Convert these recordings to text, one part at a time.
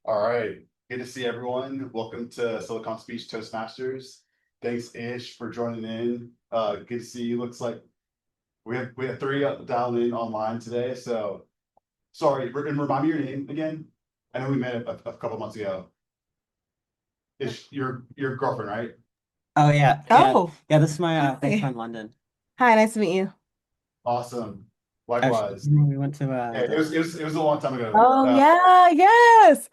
All right, good to see everyone. Welcome to Silicon Speech Toastmasters. Thanks, Ish, for joining in. Good to see you. Looks like we have three dialed in online today. So sorry, and remind me your name again. I know we met a couple months ago. Ish, your girlfriend, right? Oh yeah, yeah, Oh, yeah. This is my best hi. friend London. Hi, nice to meet you. Awesome. Actually, Likewise. we went to Yeah, it was a long time ago. Oh, yeah, yes.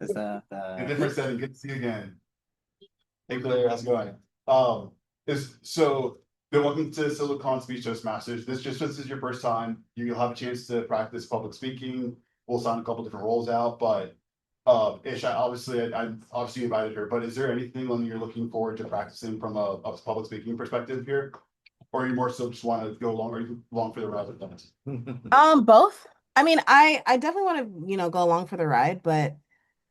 this A the different setting. Good to see you again. Hey Claire, how's it going? Is so then welcome to Silicon Speech Toastmasters. This is your first time. You'll have a chance to practice public speaking. We'll sign a couple different roles out, but Ish, I obviously invited her, but is there anything when you're looking forward to practicing from a public speaking perspective here? Or you more so just want to go along, or you along for the ride with that? Both. I mean, I definitely want to, go along for the ride, but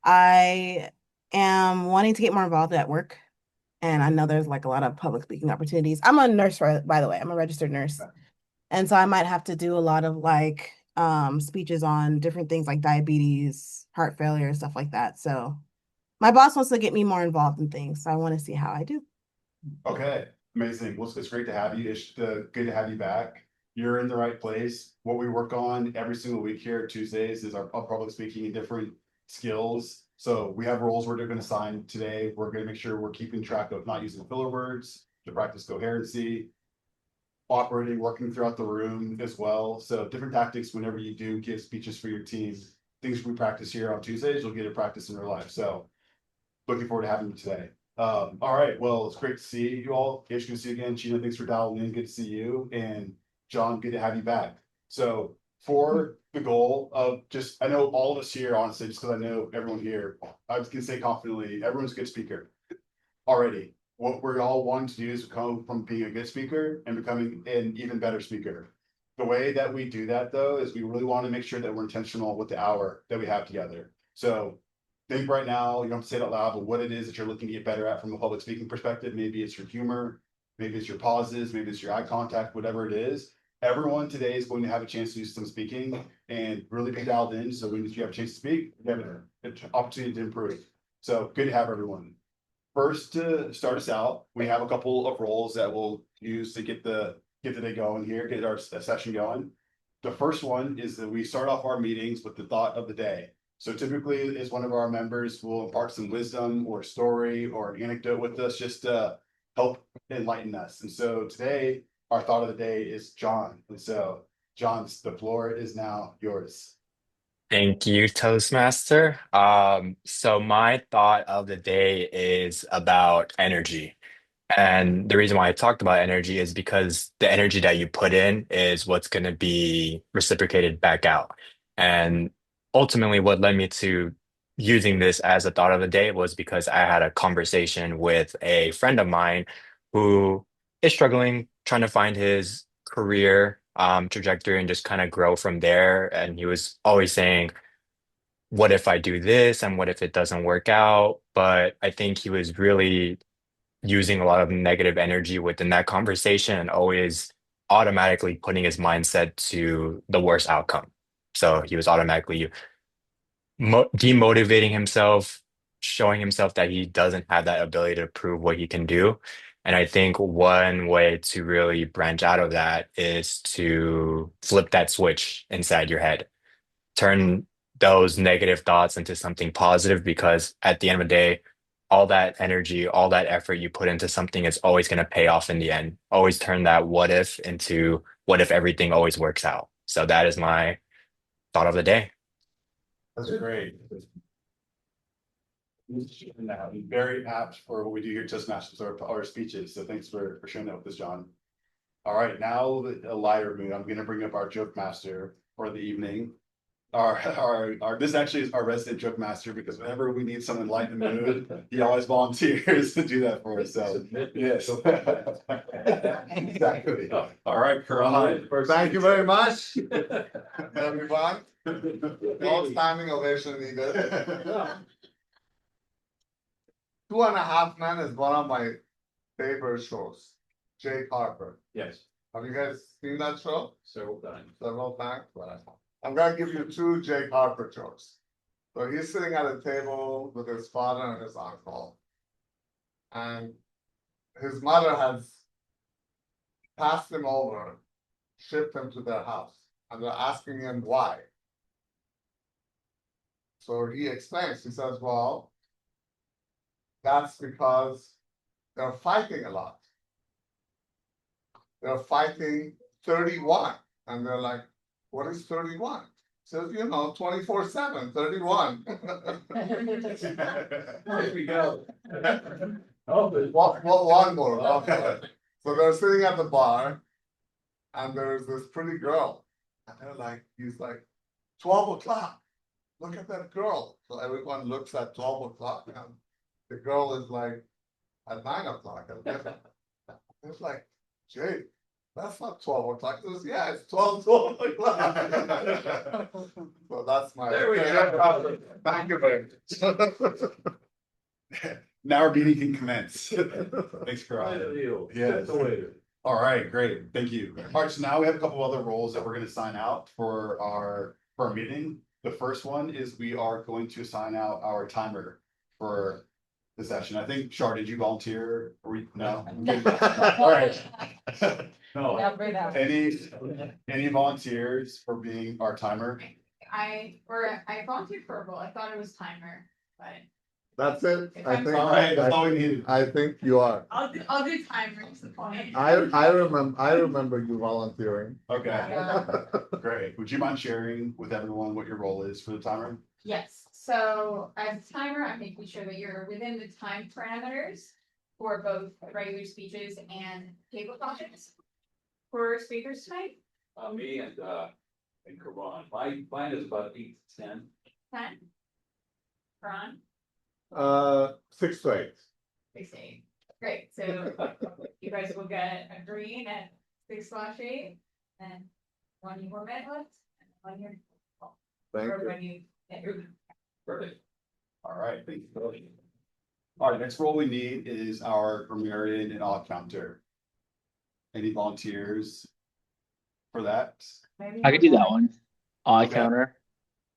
I am wanting to get more involved at work. And I know there's like a lot of public speaking opportunities. I'm a nurse, by the way. I'm a registered nurse. And so I might have to do a lot of like speeches on different things like diabetes, heart failure, stuff like that. So my boss wants to get me more involved in things. So I want to see how I do. Okay, amazing. Well, it's great to have you. It's good to have you back. You're in the right place. What we work on every single week here Tuesdays is our public speaking and different skills. So we have roles we're going to assign today. We're going to make sure we're keeping track of not using filler words to practice coherency, operating, working throughout the room as well. So different tactics whenever you do give speeches for your team. Things we practice here on Tuesdays, you'll get to practice in real life. So looking forward to having you today. All right, well, it's great to see you all. Ish, good to see you again. Gina, thanks for dialing in. Good to see you. And John, good to have you back. So for the goal of just, I know all of us here, honestly, just because I know everyone here, I can say confidently, everyone's a good speaker already. What we're all wanting to do is come from being a good speaker and becoming an even better speaker. The way that we do that though is we really want to make sure that we're intentional with the hour that we have together. So think right now, you don't have to say it out loud, but what it is that you're looking to get better at from a public speaking perspective. Maybe it's your humor, maybe it's your pauses, maybe it's your eye contact, whatever it is. Everyone today is going to have a chance to do some speaking and really be dialed in. So when you have a chance to speak, you have an opportunity to improve. So good to have everyone. First, to start us out, we have a couple of roles that we'll use to get the day going here, get our session going. The first one is that we start off our meetings with the thought of the day. So typically, as one of our members will impart some wisdom or story or an anecdote with us, just to help enlighten us. And so today, our thought of the day is John. And so, John, the floor is now yours. Thank you, Toastmaster. So my thought of the day is about energy. And the reason why I talked about energy is because the energy that you put in is what's going to be reciprocated back out. And ultimately, what led me to using this as a thought of the day was because I had a conversation with a friend of mine who is struggling, trying to find his career trajectory and just kind of grow from there. And he was always saying, what if I do this and what if it doesn't work out? But I think he was really using a lot of negative energy within that conversation and always automatically putting his mindset to the worst outcome. So he was automatically mo demotivating himself, showing himself that he doesn't have that ability to prove what he can do. And I think one way to really branch out of that is to flip that switch inside your head, turn those negative thoughts into something positive because at the end of the day, all that energy, all that effort you put into something is always going to pay off in the end. Always turn that what if into what if everything always works out. So that is my thought of the day. That's great. Very apt for what we do here at Toastmasters, our speeches. So thanks for sharing that with us, John. All right, now a lighter mood. I'm going to bring up our joke master for the evening. This actually is our resident joke master because whenever we need someone light in the mood, he always volunteers to do that for us. So yes, exactly. All right, Karan. Thank you very much, everyone. No standing ovation needed. 2.5 Men is one of my favorite shows. Jake Harper. Yes. Have you guys seen that show? Several times. Several times. Well, I'm gonna give you two Jake Harper jokes. So he's sitting at a table with his father and his uncle. And his mother has passed him over, shipped him to their house, and they're asking him why. So he explains, he says, well, that's because they're fighting a lot. They're fighting 31. And they're like, what is 31? Says, 24/7, 31. There we go. One more. So they're sitting at the bar, and there's this pretty girl. And they're like, he's like, 12 o'clock. Look at that girl. So everyone looks at 12 o'clock, and the girl is like at 9 o'clock. It's like, Jay, that's not 12 o'clock. He says, yeah, it's 12 o'clock. So that's my. There we go. Thank you very much. Now our meeting can commence. Thanks, Karan. Yes. All right, great. Thank you. All right, so now we have a couple other roles that we're going to sign out for our meeting. The first one is we are going to assign out our timer for the session. I think, Shar, did you volunteer? No? All right. No. Any volunteers for being our timer? I volunteered for a role. I thought it was timer, but That's it. I think. All right, that's all we needed. I think you are. I'll do timer. Is the point. I remember you volunteering. Okay, great. Would you mind sharing with everyone what your role is for the timer? Yes. So as a timer, I'm making sure that you're within the time parameters for both regular speeches and table topics for speakers tonight. Me and Karan, mine is about 8 to 10. 10. Ron, 6 to 8. 6-8. Great. So you guys will get a green at 6/8, and 1 more minute left, and 1 year. Thank Or you. when you get your. Perfect. All right, thank you. All right, next role we need is our grammarian and odd counter. Any volunteers for that? Maybe I could do that not. one. Odd Okay. counter.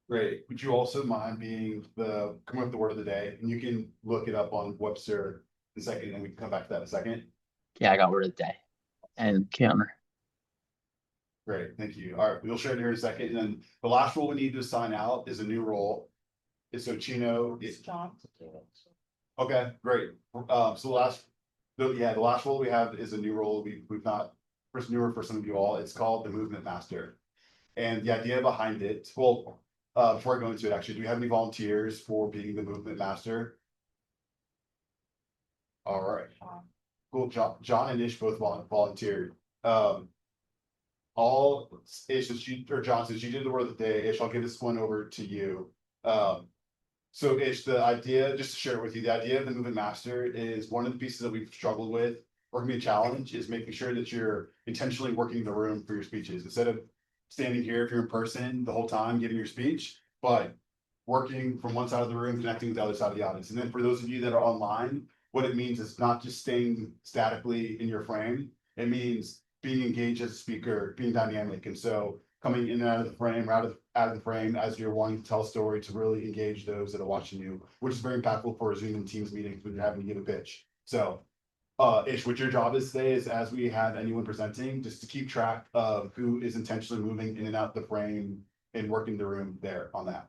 Great. Would you also mind being coming up with the word of the day? And you can look it up on Webster in a second, and we can come back to that in a second. Yeah, I got word of the day. And counter. Great, thank you. All right, we'll share it here in a second. And then the last role we need to assign out is a new role. It's so Chino. Okay, great. So the last role we have is a new role. We've not, first newer for some of you all. It's called the Movement Master. And the idea behind it, well, before I go into it, actually, do we have any volunteers for being the Movement Master? All right. Cool. John and Ish both volunteered. All Ish, or John, since you did the word of the day, Ish, I'll give this one over to you. So Ish, the idea, just to share it with you, the idea of the Movement Master is one of the pieces that we've struggled with, or can be a challenge, is making sure that you're intentionally working the room for your speeches. Instead of standing here if you're in person the whole time giving your speech, but working from one side of the room, connecting with the other side of the audience. And then for those of you that are online, what it means is not just staying statically in your frame. It means being engaged as a speaker, being dynamic. And so coming in and out of the frame, out of the frame as you're wanting to tell a story to really engage those that are watching you, which is very impactful for Zoom and Teams meetings when you're having to give a pitch. So Ish, what your job is today is, as we have anyone presenting, just to keep track of who is intentionally moving in and out the frame and working the room there on that.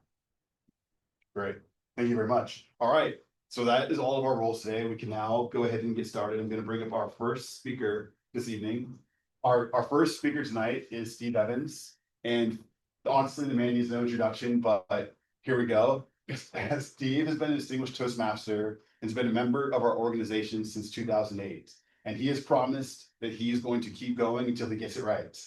Great, thank you very much. All right, so that is all of our roles today. We can now go ahead and get started. I'm going to bring up our first speaker this evening. Our first speaker tonight is Steve Evans, and honestly, the man needs no introduction, but here we go. Steve has been a distinguished Toastmaster and has been a member of our organization since 2008. And he has promised that he is going to keep going until he gets it right.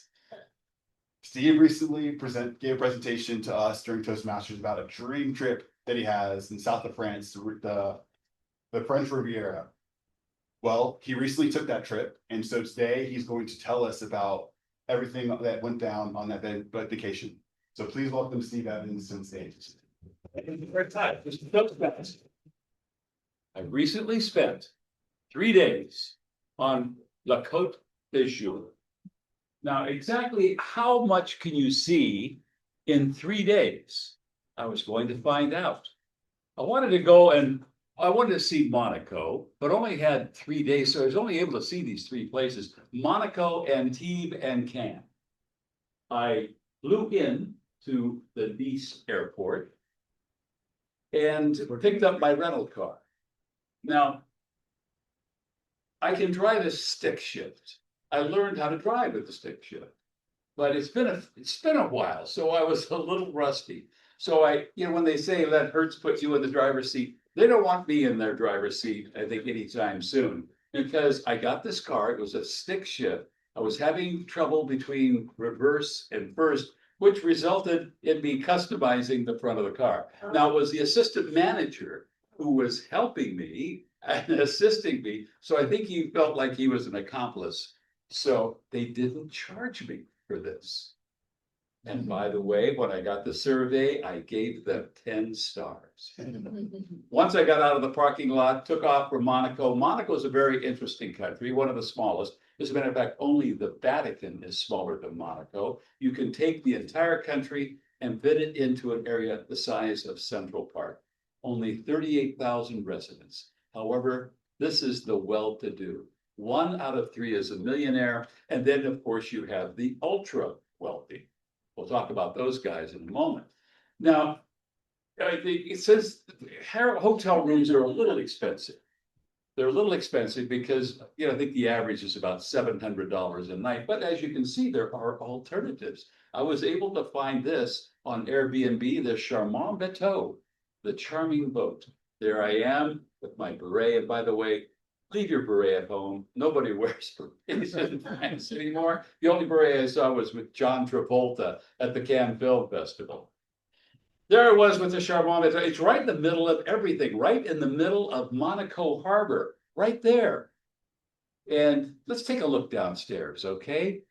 Steve recently gave a presentation to us during Toastmasters about a dream trip that he has in south of France, the French Riviera. Well, he recently took that trip, and so today he's going to tell us about everything that went down on that vacation. So please welcome Steve Evans to the stage. I recently spent 3 days on La Côte d'Azur. Now, exactly how much can you see in 3 days? I was going to find out. I wanted to go and I wanted to see Monaco, but only had 3 days, so I was only able to see these 3 places: Monaco, Antibes, and Cannes. I flew in to the Nice airport and picked up my rental car. Now, I can drive a stick shift. I learned how to drive with the stick shift, but it's been a while, so I was a little rusty. So when they say let Hertz put you in the driver's seat, they don't want me in their driver's seat, I think, anytime soon, because I got this car. It was a stick shift. I was having trouble between reverse and first, which resulted in me customizing the front of the car. Now, it was the assistant manager who was helping me and assisting me, so I think he felt like he was an accomplice. So they didn't charge me for this. And by the way, when I got the survey, I gave them 10 stars. Once I got out of the parking lot, took off for Monaco. Monaco is a very interesting country, one of the smallest. As a matter of fact, only the Vatican is smaller than Monaco. You can take the entire country and fit it into an area the size of Central Park. Only 38,000 residents. However, this is the well-to-do. 1 out of 3 is a millionaire. And then, of course, you have the ultra wealthy. We'll talk about those guys in a moment. Now, it says hotel rooms are a little expensive. They're a little expensive because, I think the average is about $700 a night. But as you can see, there are alternatives. I was able to find this on Airbnb, the Charmant Bateau, the charming boat. There I am with my beret. And by the way, leave your beret at home. Nobody wears berets in France anymore. The only beret I saw was with John Travolta at the Cannes Film Festival. There I was with the Charmant. It's right in the middle of everything, right in the middle of Monaco Harbor, right there. And let's take a look downstairs, okay?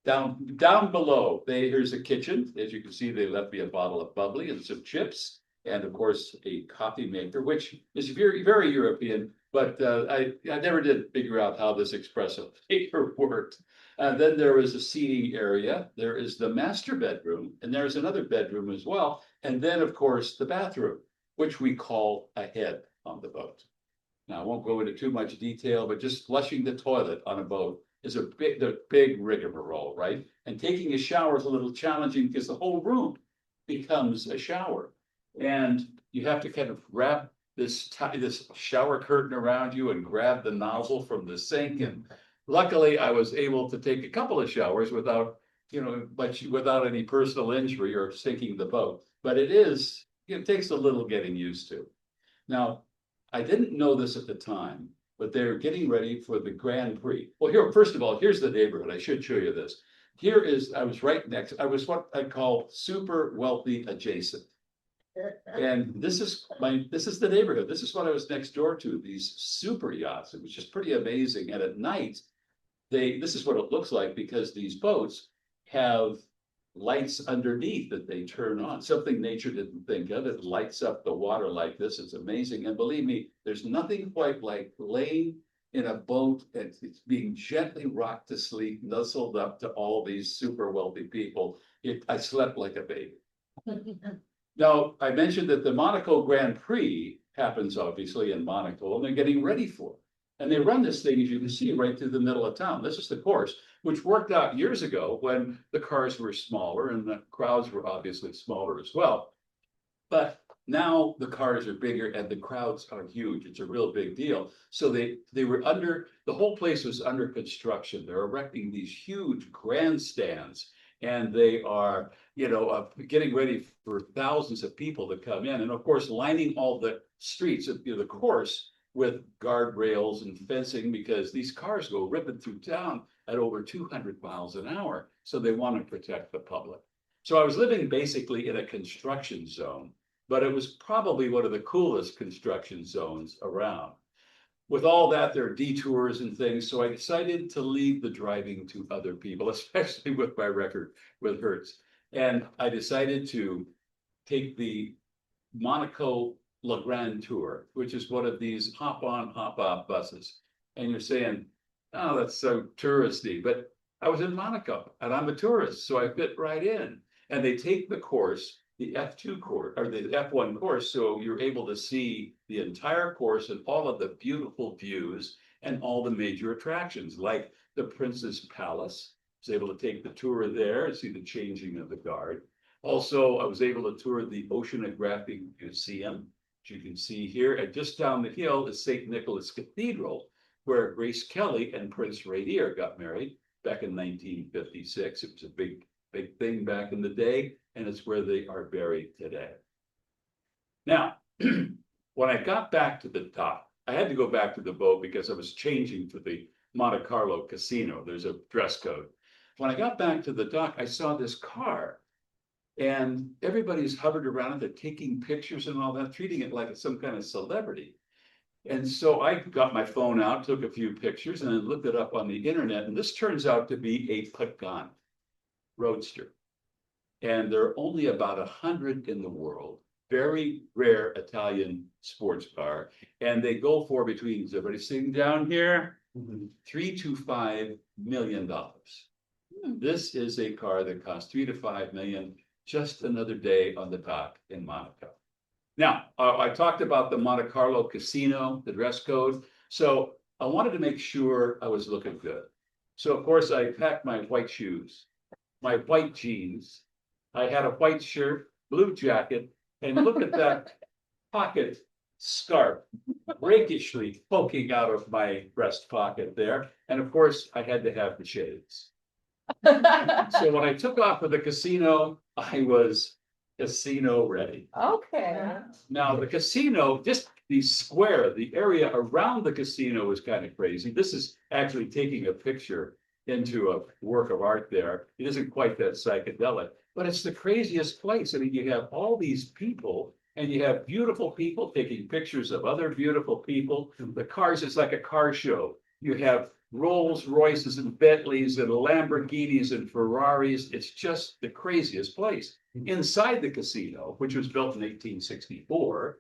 Down below, here's a kitchen. As you can see, they left me a bottle of bubbly and some chips, and of course a coffee maker, which is very, very European. But I never did figure out how this espresso maker worked. And then there is a seating area. There is the master bedroom, and there's another bedroom as well. And then, of course, the bathroom, which we call a head on the boat. Now, I won't go into too much detail, but just flushing the toilet on a boat is a big rigmarole, right? And taking a shower is a little challenging because the whole room becomes a shower. And you have to kind of wrap this shower curtain around you and grab the nozzle from the sink. And luckily I was able to take a couple of showers without any personal injury or sinking the boat. But it takes a little getting used to. Now, I didn't know this at the time, but they're getting ready for the Grand Prix. Well, first of all, here's the neighborhood. I should show you this. I was right next. I was what I call super wealthy adjacent. And this is the neighborhood. This is what I was next door to, these super yachts. It was just pretty amazing. And at night, this is what it looks like, because these boats have lights underneath that they turn on. Something nature didn't think of. It lights up the water like this. It's amazing. And believe me, there's nothing quite like laying in a boat and it's being gently rocked to sleep, nuzzled up to all these super wealthy people. I slept like a baby. Now, I mentioned that the Monaco Grand Prix happens obviously in Monaco, and they're getting ready for it. And they run this thing, as you can see, right through the middle of town. This is the course, which worked out years ago when the cars were smaller and the crowds were obviously smaller as well. But now the cars are bigger and the crowds are huge. It's a real big deal. So the whole place was under construction. They're erecting these huge grandstands, and they are, getting ready for thousands of people to come in. And of course, lining all the streets of the course with guardrails and fencing, because these cars go ripping through town at over 200 miles an hour. So they want to protect the public. So I was living basically in a construction zone, but it was probably one of the coolest construction zones around. With all that, there are detours and things. So I decided to leave the driving to other people, especially with my record with Hertz. And I decided to take the Monaco Le Grand Tour, which is one of these hop on, hop off buses. And you're saying, oh, that's so touristy. But I was in Monaco and I'm a tourist, so I fit right in. And they take the course. the F2 course or the F1 course. So you're able to see the entire course and all of the beautiful views and all the major attractions like the Prince's Palace. I was able to take the tour there and see the changing of the guard. Also, I was able to tour the Oceanographic Museum, which you can see here. And just down the hill is St. Nicholas Cathedral, where Grace Kelly and Prince Rainier got married back in 1956. It was a big thing back in the day, and it's where they are buried today. Now, when I got back to the dock, I had to go back to the boat because I was changing to the Monte Carlo casino. There's a dress code. When I got back to the dock, I saw this car and everybody's hovered around it. They're taking pictures and all that, treating it like it's some kind of celebrity. And so I got my phone out, took a few pictures, and then looked it up on the internet. And this turns out to be a Pagani Roadster. And there are only about 100 in the world. Very rare Italian sports car. And they go for between, is everybody sitting down here? $3 to $5 million. This is a car that costs $3 to $5 million. Just another day on the dock in Monaco. Now, I talked about the Monte Carlo casino, the dress code. So I wanted to make sure I was looking good. So of course I packed my white shoes, my white jeans. I had a white shirt, blue jacket, and look at that pocket scarf rakishly poking out of my breast pocket there. And of course I had to have the shades. So when I took off for the casino, I was casino ready. Okay. Now the casino, just the square, the area around the casino is kind of crazy. This is actually taking a picture into a work of art there. It isn't quite that psychedelic, but it's the craziest place. I mean, you have all these people and you have beautiful people taking pictures of other beautiful people. The cars, it's like a car show. You have Rolls Royces and Bentleys and Lamborghinis and Ferraris. It's just the craziest place. Inside the casino, which was built in 1864,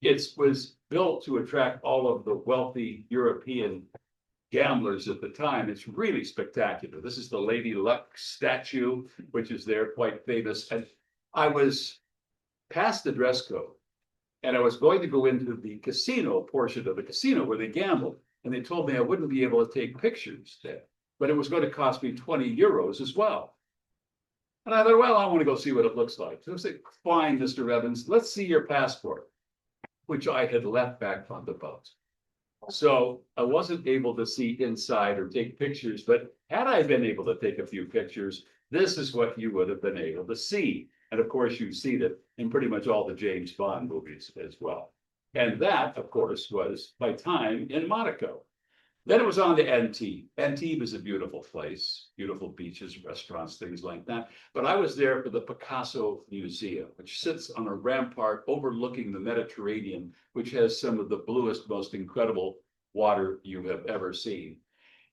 it was built to attract all of the wealthy European gamblers at the time. It's really spectacular. This is the Lady Luck statue, which is there, quite famous. And I was past the dress code, and I was going to go into the casino portion of the casino where they gambled. And they told me I wouldn't be able to take pictures there, but it was going to cost me 20 euros as well. And I thought, well, I want to go see what it looks like. So I said, fine, Mr. Evans, let's see your passport, which I had left back on the boat. So I wasn't able to see inside or take pictures, but had I been able to take a few pictures, this is what you would have been able to see. And of course, you've seen it in pretty much all the James Bond movies as well. And that, of course, was my time in Monaco. Then it was on to Antibes. Antibes is a beautiful place, beautiful beaches, restaurants, things like that. But I was there for the Picasso Museum, which sits on a rampart overlooking the Mediterranean, which has some of the bluest, most incredible water you have ever seen.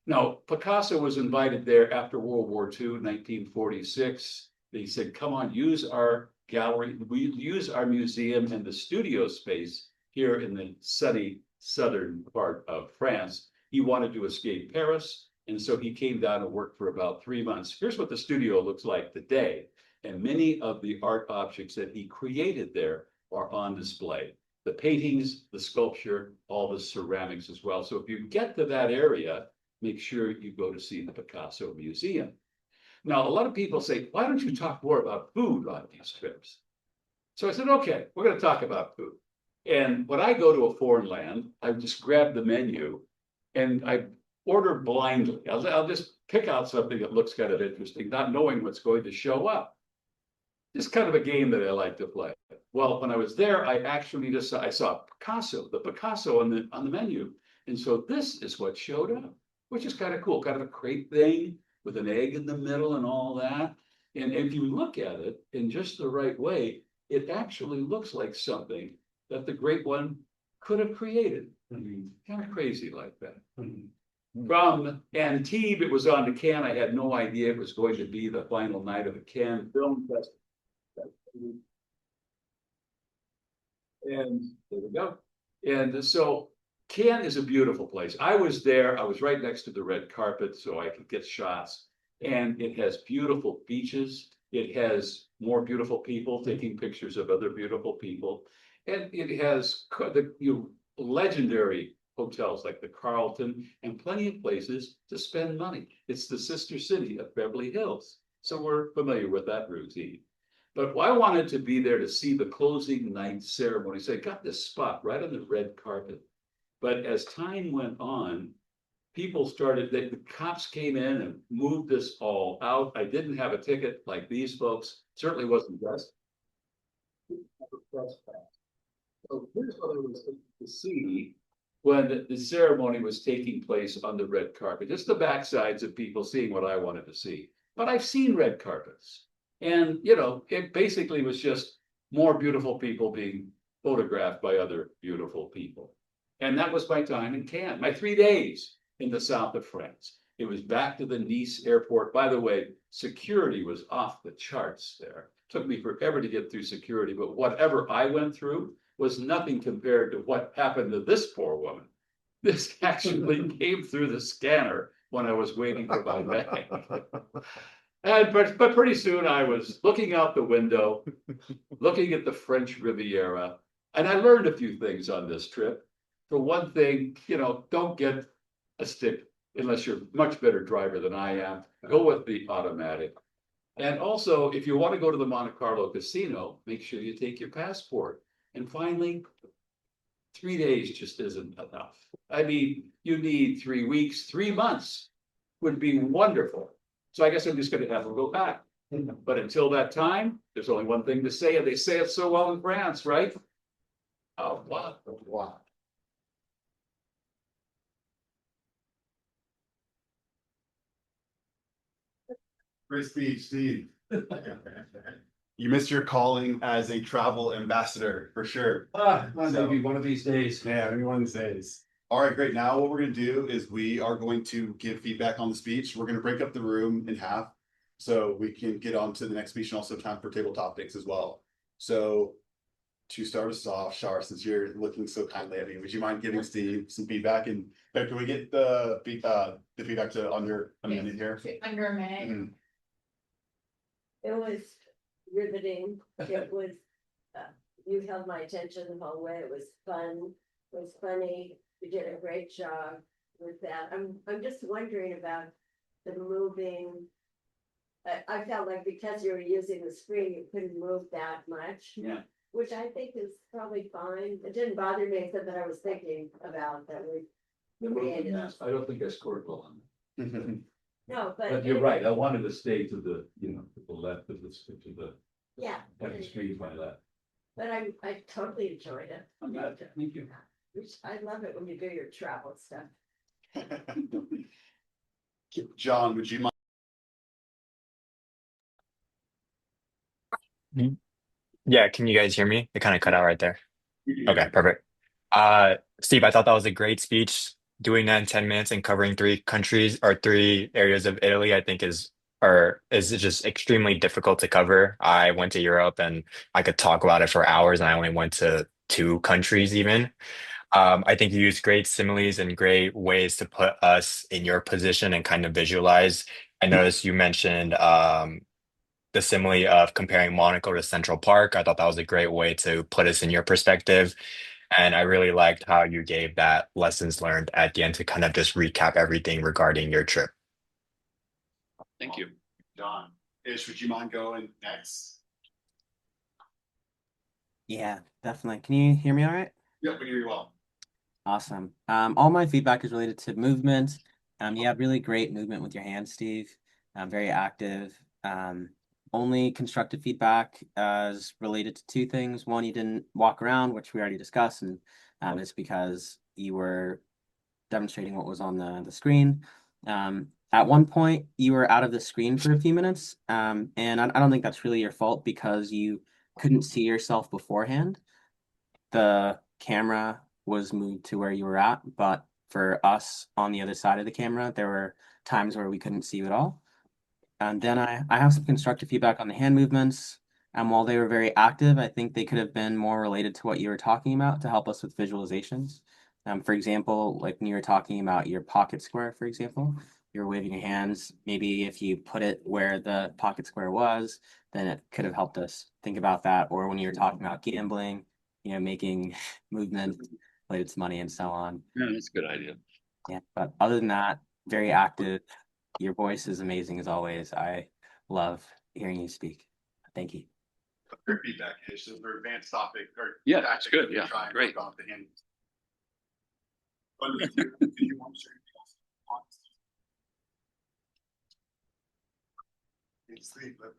Now, Picasso was invited there after World War II, 1946. They said, come on, use our gallery, we use our museum and the studio space here in the sunny southern part of France. He wanted to escape Paris, and so he came down and worked for about 3 months. Here's what the studio looks like today, and many of the art objects that he created there are on display. The paintings, the sculpture, all the ceramics as well. So if you get to that area, make sure you go to see the Picasso Museum. Now, a lot of people say, why don't you talk more about food on these trips? So I said, okay, we're going to talk about food. And when I go to a foreign land, I just grab the menu and I order blindly. I'll just pick out something that looks kind of interesting, not knowing what's going to show up. Just kind of a game that I like to play. Well, when I was there, I actually just I saw Picasso, the Picasso on the menu. And so this is what showed up, which is kind of cool, kind of a crepe thing with an egg in the middle and all that. And if you look at it in just the right way, it actually looks like something that the great one could have created. Kind of crazy like that. From Antibes, it was on to Cannes. I had no idea it was going to be the final night of the Cannes Film Festival. And there we go. And so Cannes is a beautiful place. I was there. I was right next to the red carpet, so I could get shots. And it has beautiful beaches. It has more beautiful people taking pictures of other beautiful people. And it has legendary hotels like the Carlton and plenty of places to spend money. It's the sister city of Beverly Hills. So we're familiar with that routine. But I wanted to be there to see the closing night ceremony. So I got this spot right on the red carpet. But as time went on, people started, the cops came in and moved us all out. I didn't have a ticket like these folks, certainly wasn't dressed. So here's what I was to see when the ceremony was taking place on the red carpet, just the backsides of people seeing what I wanted to see. But I've seen red carpets. And, you know, it basically was just more beautiful people being photographed by other beautiful people. And that was my time in Cannes, my 3 days in the south of France. It was back to the Nice airport. By the way, security was off the charts there. It took me forever to get through security, but whatever I went through was nothing compared to what happened to this poor woman. This actually came through the scanner when I was waiting for my bag. And but pretty soon I was looking out the window, looking at the French Riviera, and I learned a few things on this trip. For one thing, you know, don't get a stick unless you're a much better driver than I am. Go with the automatic. And also, if you want to go to the Monte Carlo casino, make sure you take your passport. And finally, 3 days just isn't enough. I mean, you need 3 weeks, 3 months would be wonderful. So I guess I'm just going to have to go back. But until that time, there's only one thing to say, and they say it so well in France, right? Oh, what? What? Great speech, Steve. You missed your calling as a travel ambassador for sure. Maybe one of these days. Yeah, maybe one of these days. All right, great. Now what we're gonna do is we are going to give feedback on the speech. We're gonna break up the room in half so we can get on to the next speech and also time for table topics as well. So to start us off, Shar, since you're looking so kindly at me, would you mind giving Steve some feedback? And can we get the feedback to under a minute here? Under a minute. Mhm. It was riveting. It was, you held my attention the whole way. It was fun. It was funny. You did a great job with that. I'm just wondering about the moving. I felt like because you were using the screen, you couldn't move that much. Yeah. Which I think is probably fine. It didn't bother me, except that I was thinking about that I don't think I scored well on that. No, But you're right, I wanted to stay to the, you know, to the left of the, to the, Yeah. have the screen to my left. But I totally enjoyed it. I'm glad, thank you. I love it when you do your travel stuff. John, would you mind? Yeah, can you guys hear me? It kind of cut out right there. Okay, perfect. Steve, I thought that was a great speech. Doing that in 10 minutes and covering 3 countries or 3 areas of Italy, I think is just extremely difficult to cover. I went to Europe and I could talk about it for hours, and I only went to 2 countries even. I think you used great similes and great ways to put us in your position and kind of visualize. I noticed you mentioned the simile of comparing Monaco to Central Park. I thought that was a great way to put us in your perspective. And I really liked how you gave that lessons learned at the end to kind of just recap everything regarding your trip. Thank you. John, Ish, would you mind going next? Yeah, definitely. Can you hear me all right? Yep, we can hear you well. Awesome. All my feedback is related to movement. You have really great movement with your hands, Steve. Very active. Only constructive feedback is related to 2 things. One, you didn't walk around, which we already discussed, and it's because you were demonstrating what was on the screen. At one point, you were out of the screen for a few minutes, and I don't think that's really your fault because you couldn't see yourself beforehand. The camera was moved to where you were at, but for us on the other side of the camera, there were times where we couldn't see you at all. And then I have some constructive feedback on the hand movements. And while they were very active, I think they could have been more related to what you were talking about to help us with visualizations. For example, like when you were talking about your pocket square, for example, you were waving your hands. Maybe if you put it where the pocket square was, then it could have helped us think about that. Or when you were talking about gambling, making movement related to money and so on. Yeah, that's a good idea. Yeah, but other than that, very active. Your voice is amazing as always. I love hearing you speak. Thank you. Great feedback, Ish. Those are advanced topic or Yeah, that's good. Yeah, try and great. work on the hand. London, do you want to share anything else on Sleep, let me.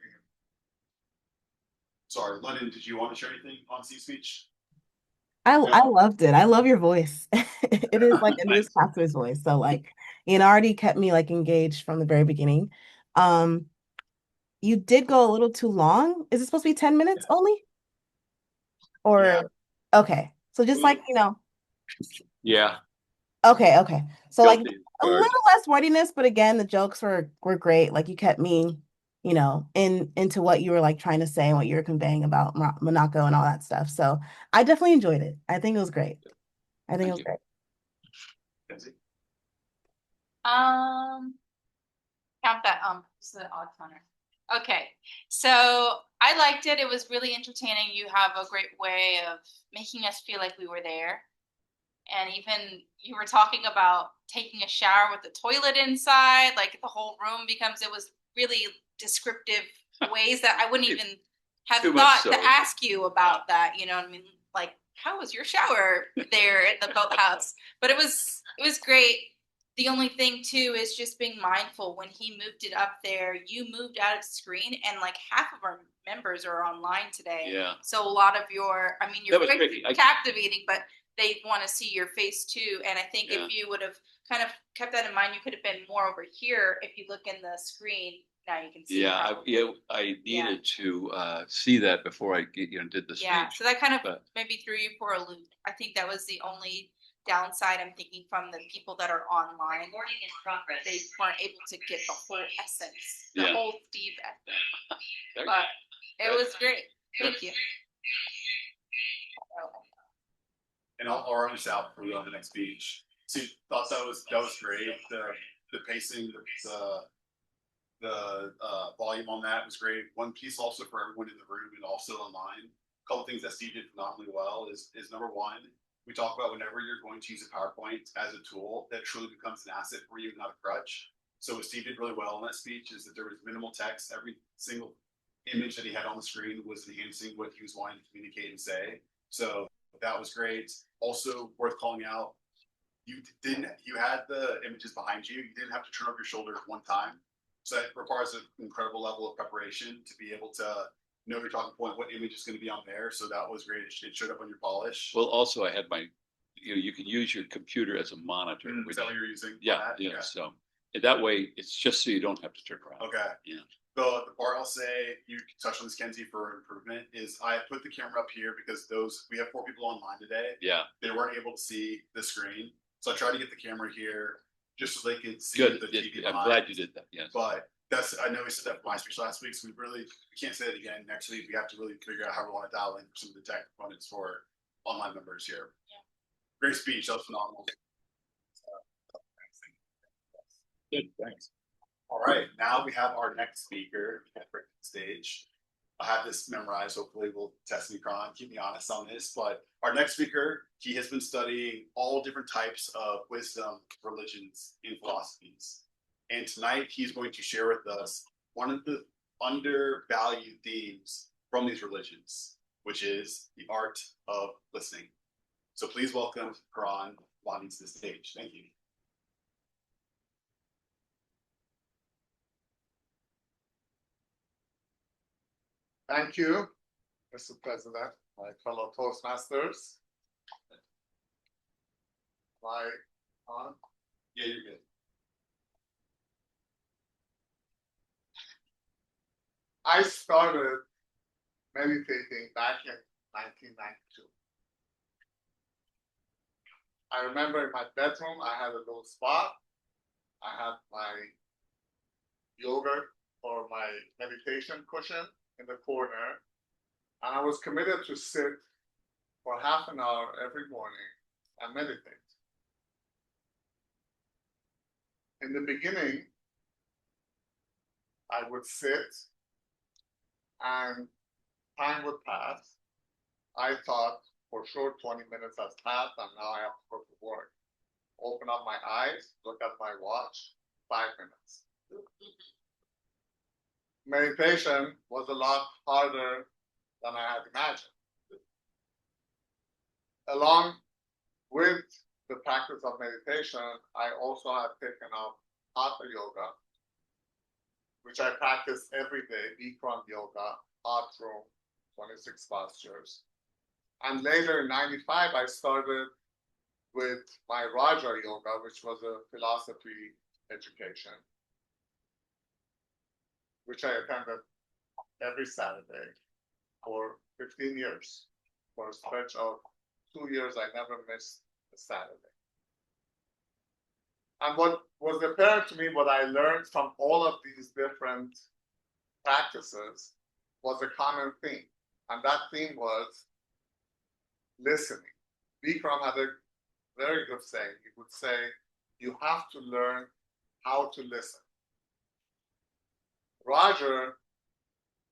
Sorry, London, did you want to share anything on Speech? I loved it. I love your voice. It is like a Nice. newscaster's voice. So like it already kept me like engaged from the very beginning. You did go a little too long. Is it supposed to be 10 minutes only? Or Yeah. okay. So just like, Yeah. okay. So like Guilty. a little less wordiness, but again, the jokes were great. Like you kept me, into what you were like trying to say and what you were conveying about Monaco and all that stuff. So I definitely enjoyed it. I think it was great. I think it was great. Kenzii? Count that, it's the odd counter. Okay, so I liked it. It was really entertaining. You have a great way of making us feel like we were there. And even you were talking about taking a shower with the toilet inside, like the whole room becomes, it was really descriptive ways that I wouldn't even have Too much thought so. to ask you about that. You know what I mean? Like, how was your shower there at the boathouse? But it was great. The only thing too is just being mindful when he moved it up there, you moved out of screen and like half of our members are online today. Yeah. So a lot of you're That was very tricky. captivating, but they want to see your face too. And I think Yeah. if you would have kind of kept that in mind, you could have been more over here. If you look in the screen, now you can see. Yeah, I needed to see that before I did the speech. Yeah, so that kind of but- maybe threw you for a loop. I think that was the only downside I'm thinking from the people that are online. Recording in progress. They weren't able to get the whole essence, the Yeah. whole Steve essence. Very But good. it was great. Thank you. And I'll run this out for you on the next speech. See, thought that was great. The pacing, the volume on that was great. One piece also for everyone in the room and also online. A couple things that Steve did phenomenally well is number one, we talk about whenever you're going to use a PowerPoint as a tool that truly becomes an asset for you, not a crutch. So what Steve did really well in that speech is that there was minimal text. Every single image that he had on the screen was enhancing what he was wanting to communicate and say. So that was great. Also worth calling out, you had the images behind you. You didn't have to turn over your shoulder one time. So that requires an incredible level of preparation to be able to know your talking point, what image is going to be on there. So that was great. It showed up on your polish. Well, also I had my, you can use your computer as a monitor. Is that what you're using? Yeah, yeah. Okay. So that way it's just so you don't have to turn around. Okay. Yeah. The part I'll say, you can touch on this, Kenzii, for improvement is I put the camera up here because we have 4 people online today. Yeah. They weren't able to see the screen. So I tried to get the camera here just so they could see Good. the TV I'm behind. glad you did that. Yes. But I know we said that for my speech last week, so we can't say that again next week. We have to really figure out how we want to dial in some of the tech components for online members here. Yeah. Great speech. That was phenomenal. Good. Thanks. All right, now we have our next speaker at the stage. I have this memorized. Hopefully, we'll test me, Karan, keep me honest on this. But our next speaker, he has been studying all different types of wisdom, religions, and philosophies. And tonight, he's going to share with us one of the undervalued themes from these religions, which is the art of listening. So please welcome Karan Bavandi to the stage. Thank you. Thank you, Mr. President, my fellow Toastmasters. My on? Yeah, you're good. I started meditating back in 1992. I remember in my bedroom, I had a little spot. I had my yoga or my meditation cushion in the corner. And I was committed to sit for half an hour every morning and meditate. in the beginning, I would sit and time would pass. I thought for sure 20 minutes has passed and now I have to go to work. Open up my eyes, look at my watch, 5 minutes. Meditation was a lot harder than I had imagined. Along with the practice of meditation, I also have taken up Hatha Yoga, which I practice every day, Bikram Yoga, Hot Room, 26 postures. And later in 95, I started with my Raja Yoga, which was a philosophy education, which I attended every Saturday for 15 years. For a stretch of 2 years, I never missed a Saturday. And what was apparent to me, what I learned from all of these different practices was a common theme. And that theme was listening. Bikram had a very good saying. He would say, you have to learn how to listen. Roger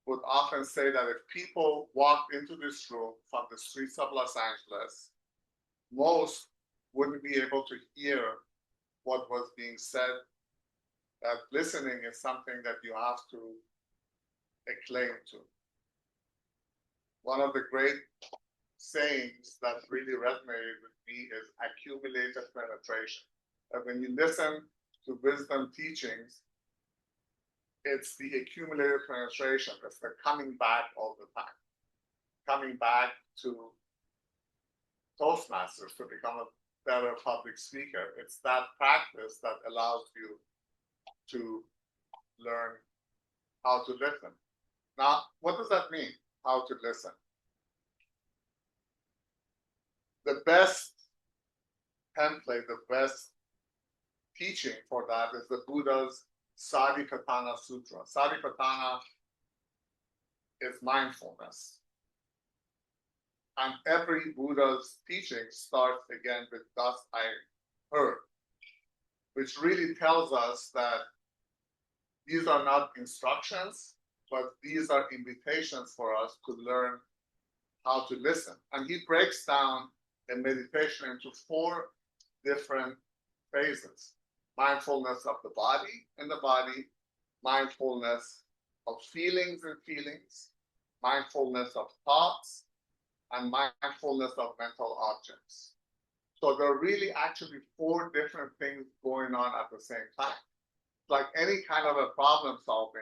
would often say that if people walked into this room from the streets of Los Angeles, most wouldn't be able to hear what was being said. That listening is something that you have to acclaim to. One of the great sayings that really resonated with me is accumulated penetration. That when you listen to wisdom teachings, it's the accumulated penetration. It's the coming back all the time. Coming back to ToastMasters to become a better public speaker. It's that practice that allows you to learn how to listen. Now, what does that mean, how to listen? The best template, the best teaching for that is the Buddha's Satipatthana Sutra. Satipatthana is mindfulness. And every Buddha's teaching starts again with thus I heard, which really tells us that these are not instructions, but these are invitations for us to learn how to listen. And he breaks down the meditation into 4 different phases. Mindfulness of the body in the body, mindfulness of feelings and feelings, mindfulness of thoughts, and mindfulness of mental objects. So there are really actually 4 different things going on at the same time. Like any kind of a problem solving,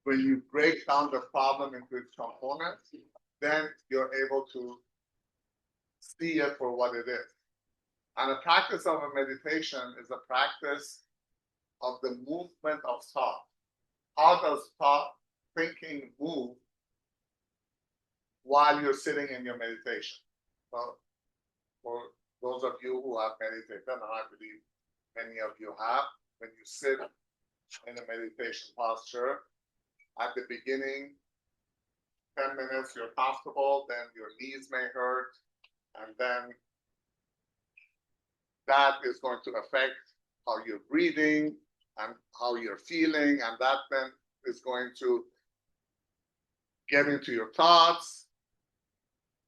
when you break down the problem into its components, then you're able to see it for what it is. And a practice of a meditation is a practice of the movement of thought. How does thought, thinking move while you're sitting in your meditation? Well, for those of you who have meditated, and I believe many of you have, when you sit in a meditation posture, at the beginning, 10 minutes, you're comfortable, then your knees may hurt, and then that is going to affect how you're breathing and how you're feeling, and that then is going to get into your thoughts.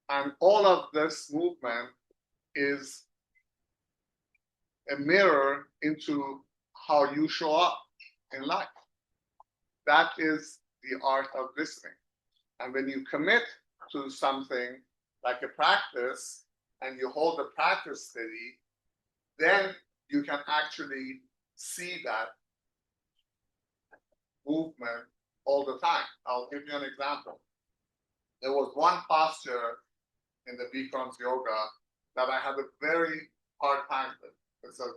And all of this movement is a mirror into how you show up in life. That is the art of listening. And when you commit to something like a practice and you hold the practice steady, then you can actually see that movement all the time. I'll give you an example. There was one posture in the Bikram's yoga that I had a very hard time with. It's a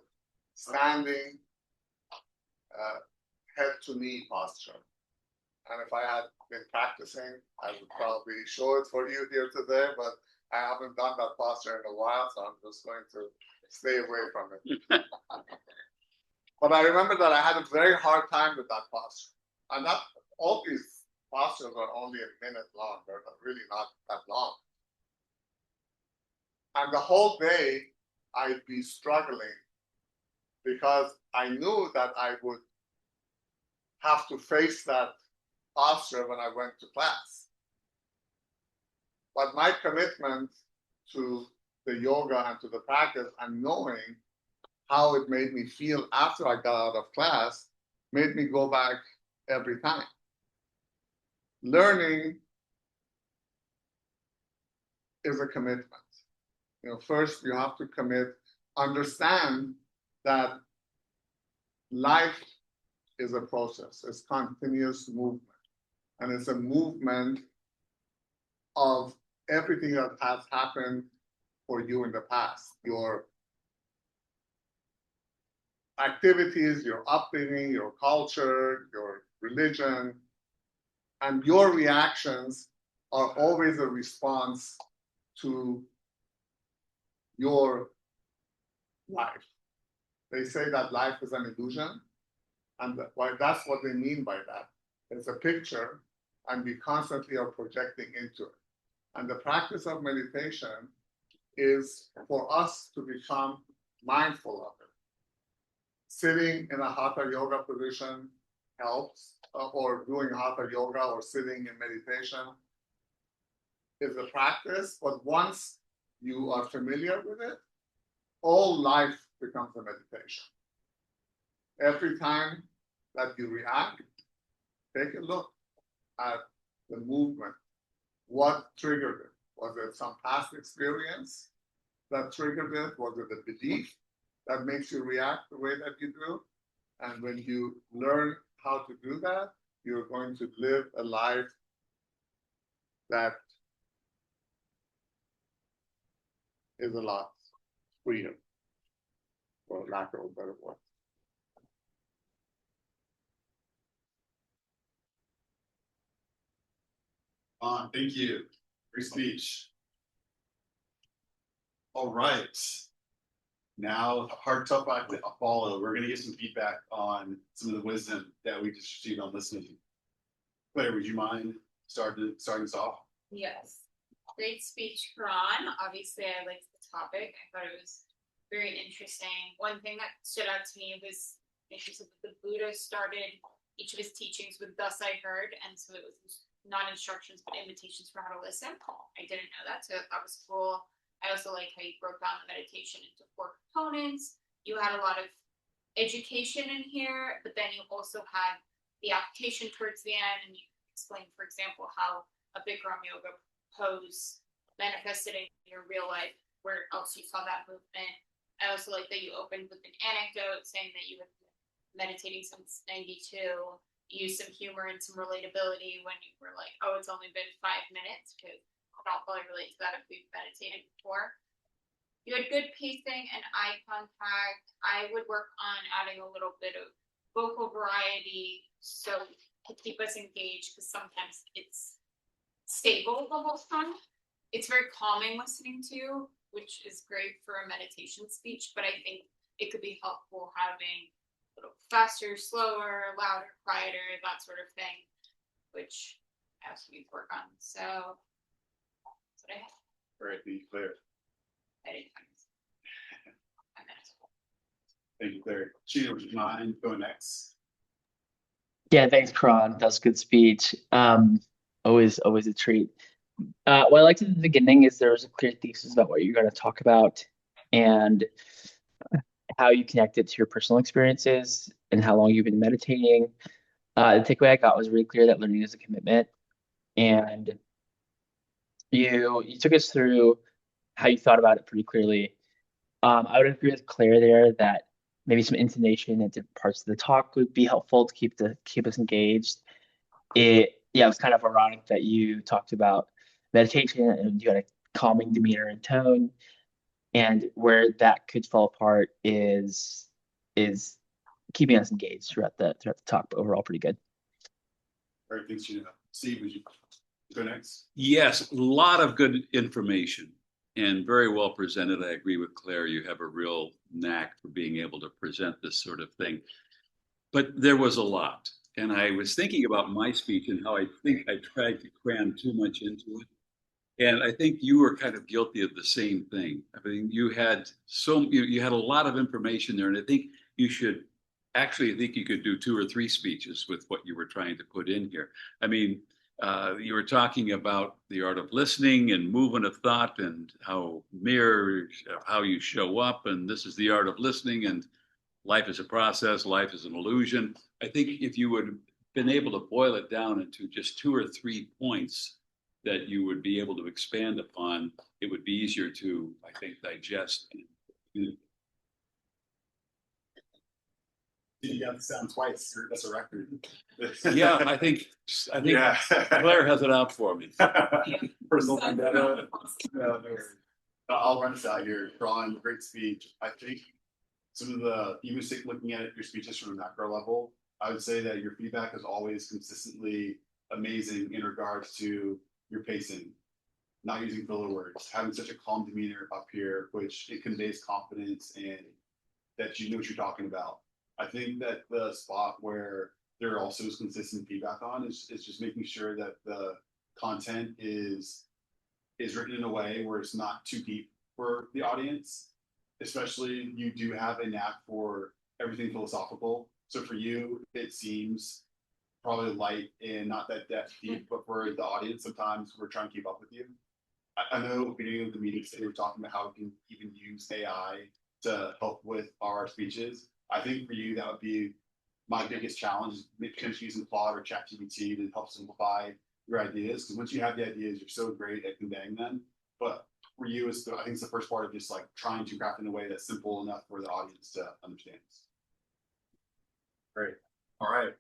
standing head to knee posture. And if I had been practicing, I would probably show it for you here today, but I haven't done that posture in a while, so I'm just going to stay away from it. But I remember that I had a very hard time with that posture. And that all these postures are only a minute long. They're really not that long. And the whole day, I'd be struggling because I knew that I would have to face that posture when I went to class. But my commitment to the yoga and to the practice and knowing how it made me feel after I got out of class made me go back every time. Learning is a commitment. First you have to commit, understand that life is a process, it's continuous movement. And it's a movement of everything that has happened for you in the past, your activities, your upbringing, your culture, your religion, and your reactions are always a response to your life. They say that life is an illusion, and that's what they mean by that. It's a picture, and we constantly are projecting into it. And the practice of meditation is for us to become mindful of it. Sitting in a hatha yoga position helps, or doing hatha yoga or sitting in meditation is a practice, but once you are familiar with it, all life becomes a meditation. Every time that you react, take a look at the movement. What triggered it? Was it some past experience that triggered it? Was it a belief that makes you react the way that you do? And when you learn how to do that, you're going to live a life that is a lot freer, for lack of a better word. Thank you. Great speech. All right. Now, a hard tough act to follow. We're going to get some feedback on some of the wisdom that we just received on listening. Claire, would you mind starting us off? Yes. Great speech, Karan. Obviously, I liked the topic. I thought it was very interesting. One thing that stood out to me was she said that the Buddha started each of his teachings with "Thus I heard," and so it was not instructions but invitations for how to listen. I didn't know that, so that was cool. I also like how you broke down the meditation into 4 components. You had a lot of education in here, but then you also had the application towards the end, and you explained, for example, how a Bikram yoga pose manifested in your real life, where else you saw that movement. I also like that you opened with an anecdote saying that you had been meditating since 92. You used some humor and some relatability when you were like, oh, it's only been 5 minutes, because I don't probably relate to that if we've meditated before. You had good pacing and eye contact. I would work on adding a little bit of vocal variety so to keep us engaged, because sometimes it's stable the whole time. It's very calming listening to, which is great for a meditation speech, but I think it could be helpful having a little faster, slower, louder, quieter, that sort of thing, which I also need to work on. So that's what I have. All right, thank you, Claire. Thank you, Claire. Sheena, would you mind going next? Yeah, thanks, Karan. That was a good speech. Always a treat. What I liked at the beginning is there was a clear thesis about what you're going to talk about and how you connect it to your personal experiences and how long you've been meditating. The takeaway I got was really clear that learning is a commitment, and you took us through how you thought about it pretty clearly. I would agree with Claire there that maybe some intonation at different parts of the talk would be helpful to keep us engaged. It was kind of ironic that you talked about meditation and you had a calming demeanor and tone, and where that could fall apart is keeping us engaged throughout the talk, but overall pretty good. All right, thanks, Sheena. Steve, would you go next? Yes, a lot of good information and very well presented. I agree with Claire. You have a real knack for being able to present this sort of thing. But there was a lot. And I was thinking about my speech and how I think I tried to cram too much into it. And I think you were kind of guilty of the same thing. I mean, you had a lot of information there, and I think you should, actually, I think you could do 2 or 3 speeches with what you were trying to put in here. I mean, you were talking about the art of listening and movement of thought and how mirror of how you show up. And this is the art of listening, and life is a process, life is an illusion. I think if you would have been able to boil it down into just 2 or 3 points that you would be able to expand upon, it would be easier to, I think, digest. You have to sound twice, that's a record. Yeah, I think Yeah. Claire has it out for me. Personal vendetta. I'll run this out here. Ron, great speech. I think some of the, even looking at your speeches from a macro level, I would say that your feedback is always consistently amazing in regards to your pacing, not using filler words, having such a calm demeanor up here, which it conveys confidence and that you know what you're talking about. I think that the spot where there also is consistent feedback on is just making sure that the content is written in a way where it's not too deep for the audience. Especially, you do have a knack for everything philosophical. So for you, it seems probably light and not that depth deep, but for the audience, sometimes we're trying to keep up with you. I know at the beginning of the meeting today, we were talking about how we can even use AI to help with our speeches. I think for you, that would be my biggest challenge, is potentially using Claude or ChatGPT to help simplify your ideas. Because once you have the ideas, you're so great at conveying them. But for you, I think it's the first part of just like trying to craft in a way that's simple enough for the audience to understand. Great. All right.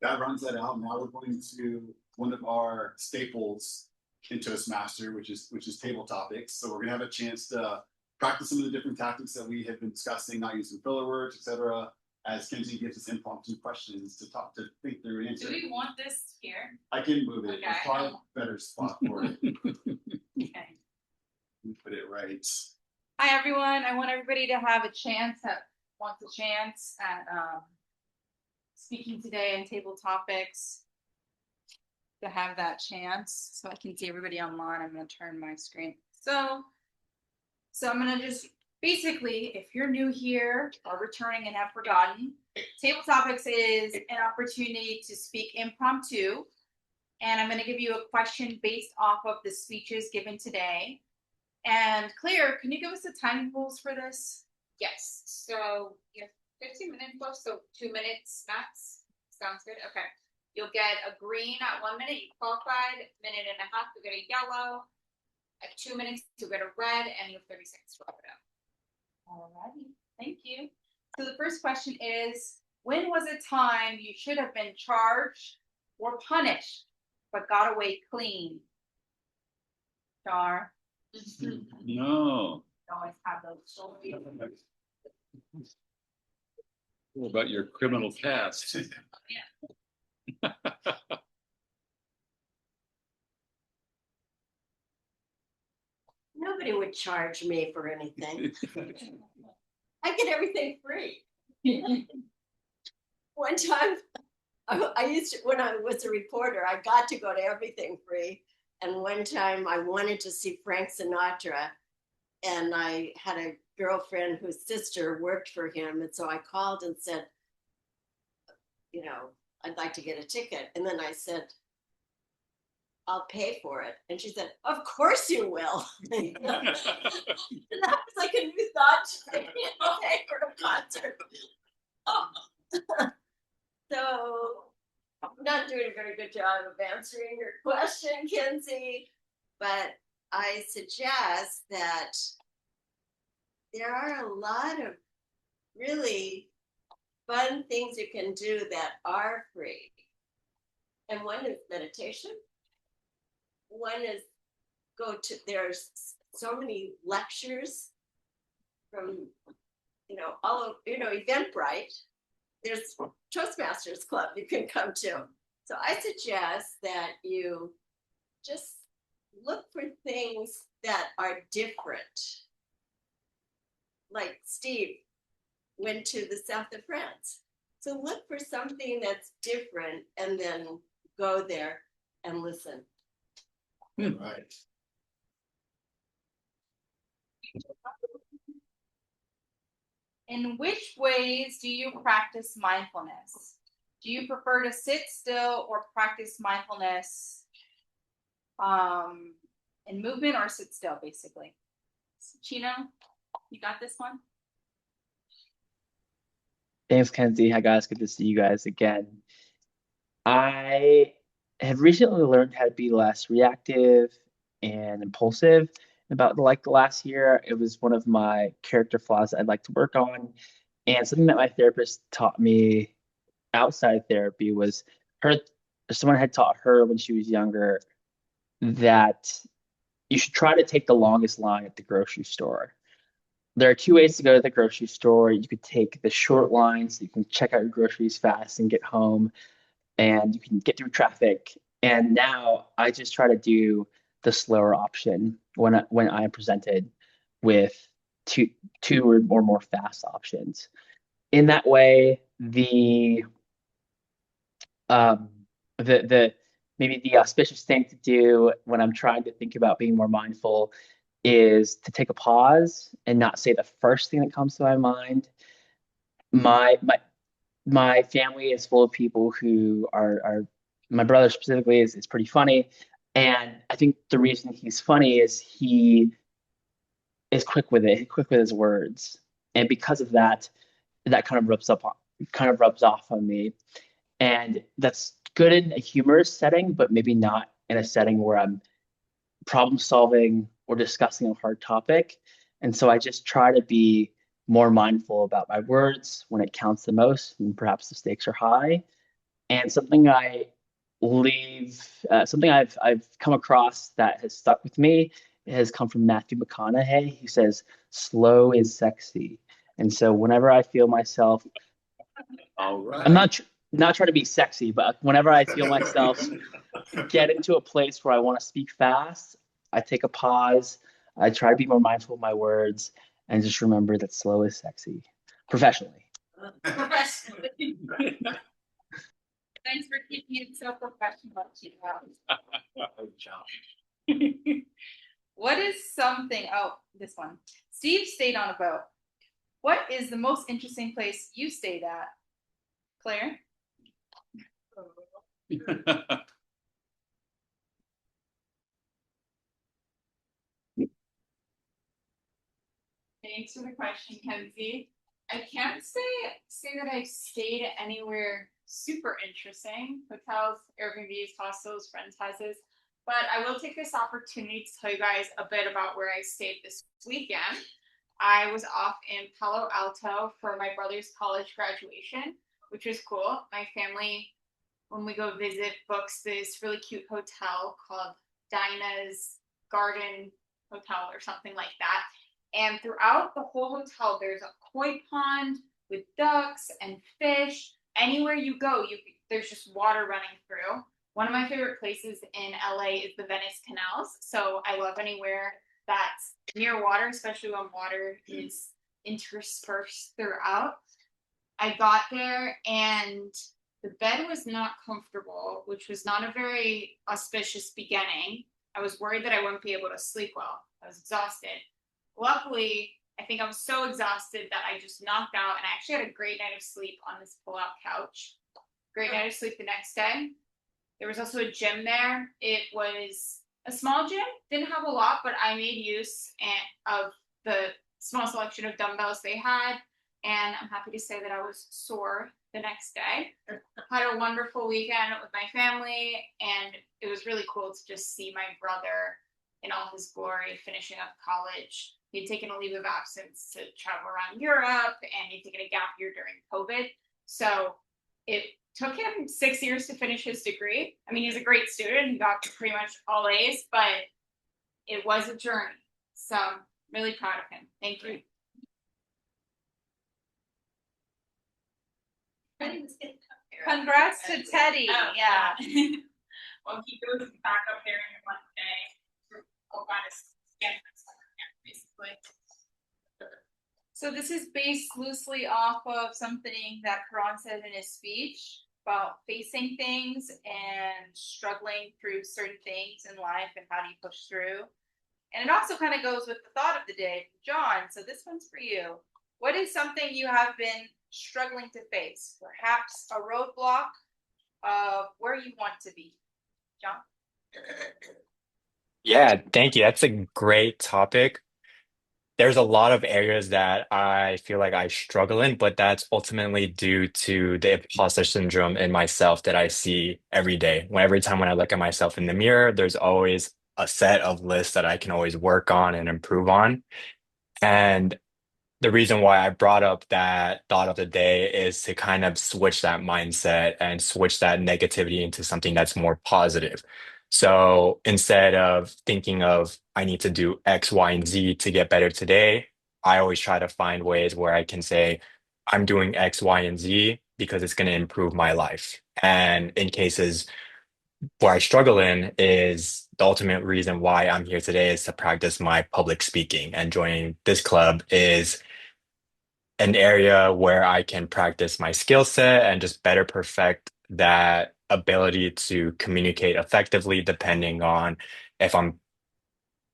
That runs that out. Now we're going to one of our staples in Toastmaster, which is table topics. So we're gonna have a chance to practice some of the different tactics that we have been discussing, not using filler words, etc. As Kenzii gives us impromptu questions to think through and answer. Do we want this here? I can move it. Okay. It's probably a better spot for it. Okay. Put it right. Hi, everyone. I want everybody to have a chance at speaking today in table topics, to have that chance so I can see everybody online. I'm going to turn my screen. So I'm going to just basically, if you're new here or returning and have forgotten, table topics is an opportunity to speak impromptu. And I'm going to give you a question based off of the speeches given today. And Claire, can you give us the timing rules for this? Yes. So you have 15 minutes left, so 2 minutes max. Sounds good. Okay. You'll get a green at 1 minute. You qualified. 1.5 minutes, you'll get a yellow. At 2 minutes, you'll get a red, and you have 30 seconds to wrap it up. Alrighty, thank you. So the first question is, when was a time you should have been charged or punished, but got away clean? Char. No. Always have those stories. What about your criminal past? Nobody would charge me for anything. I get everything free. One time, I used to, when I was a reporter, I got to go to everything free. And one time I wanted to see Frank Sinatra, and I had a girlfriend whose sister worked for him. And so I called and said, you know, I'd like to get a ticket. And then I said, I'll pay for it. And she said, of course you will. And that was like a new thought to pay for a concert. So I'm not doing a very good job of answering your question, Kenzii, but I suggest that there are a lot of really fun things you can do that are free. And one is meditation. One is there's so many lectures from, all of, Eventbrite. There's Toastmasters Club you can come to. So I suggest that you just look for things that are different. Like Steve went to the south of France. So look for something that's different and then go there and listen. Right. In which ways do you practice mindfulness? Do you prefer to sit still or practice mindfulness in movement, or sit still, basically? Chino, you got this one? Thanks, Kenzie. Hi, guys. Good to see you guys again. I have recently learned how to be less reactive and impulsive. About like the last year, it was one of my character flaws I'd like to work on. And something that my therapist taught me outside of therapy was her, someone had taught her when she was younger that you should try to take the longest line at the grocery store. There are two ways to go to the grocery store. You could take the short line so you can check out your groceries fast and get home, and you can get through traffic. And now I just try to do the slower option when I am presented with two or more fast options. In that way, um, the maybe the auspicious thing to do when I'm trying to think about being more mindful is to take a pause and not say the first thing that comes to my mind. My family is full of people who are my brother specifically is pretty funny, and I think the reason he's funny is he is quick with it, quick with his words, and because of that, that kind of rubs off on me, and that's good in a humorous setting, but maybe not in a setting where I'm problem solving or discussing a hard topic. And so I just try to be more mindful about my words when it counts the most, and perhaps the stakes are high. And something I've come across that has stuck with me has come from Matthew McConaughey. He says, "Slow is sexy." And so whenever I feel myself, All right. I'm not trying to be sexy, but whenever I feel myself get into a place where I want to speak fast, I take a pause. I try to be more mindful of my words and just remember that slow is sexy professionally. Professionally. Thanks for keeping it so professional. Good job. What is something? Oh, this one. Steve stayed on a boat. What is the most interesting place you stayed at? Claire? Thanks for the question, Kenzie. I can't say that I've stayed anywhere super interesting. Hotels, Airbnbs, hostels, friends' houses. But I will take this opportunity to tell you guys a bit about where I stayed this weekend. I was off in Palo Alto for my brother's college graduation, which was cool. My family, when we go visit, books this really cute hotel called Dinah's Garden Hotel or something like that. And throughout the whole hotel, there's a koi pond with ducks and fish. Anywhere you go, there's just water running through. One of my favorite places in LA is the Venice Canals. So I love anywhere that's near water, especially when water is interspersed throughout. I got there and the bed was not comfortable, which was not a very auspicious beginning. I was worried that I wouldn't be able to sleep well. I was exhausted. Luckily, I think I was so exhausted that I just knocked out, and I actually had a great night of sleep on this pull-out couch. Great night of sleep the next day. There was also a gym there. It was a small gym, didn't have a lot, but I made use of the small selection of dumbbells they had, and I'm happy to say that I was sore the next day. Had a wonderful weekend with my family, and it was really cool to just see my brother in all his glory, finishing up college. He'd taken a leave of absence to travel around Europe, and he'd taken a gap year during COVID. So it took him 6 years to finish his degree. I mean, he's a great student. He got pretty much all A's, but it was a journey. So I'm really proud of him. Thank you. Congrats to Teddy. Oh, Yeah. Well, he goes back up there in one day. I'll find his basically. So this is based loosely off of something that Karan said in his speech about facing things and struggling through certain things in life and how do you push through. And it also kind of goes with the thought of the day, John. So this one's for you. What is something you have been struggling to face? Perhaps a roadblock of where you want to be. John? Yeah, thank you. That's a great topic. There's a lot of areas that I feel like I struggle in, but that's ultimately due to the imposter syndrome in myself that I see every day. Every time when I look at myself in the mirror, there's always a set of lists that I can always work on and improve on. And the reason why I brought up that thought of the day is to kind of switch that mindset and switch that negativity into something that's more positive. So instead of thinking of I need to do X, Y, and Z to get better today, I always try to find ways where I can say I'm doing X, Y, and Z because it's going to improve my life. And in cases where I struggle in is the ultimate reason why I'm here today is to practice my public speaking. And joining this club is an area where I can practice my skill set and just better perfect that ability to communicate effectively, depending on if I'm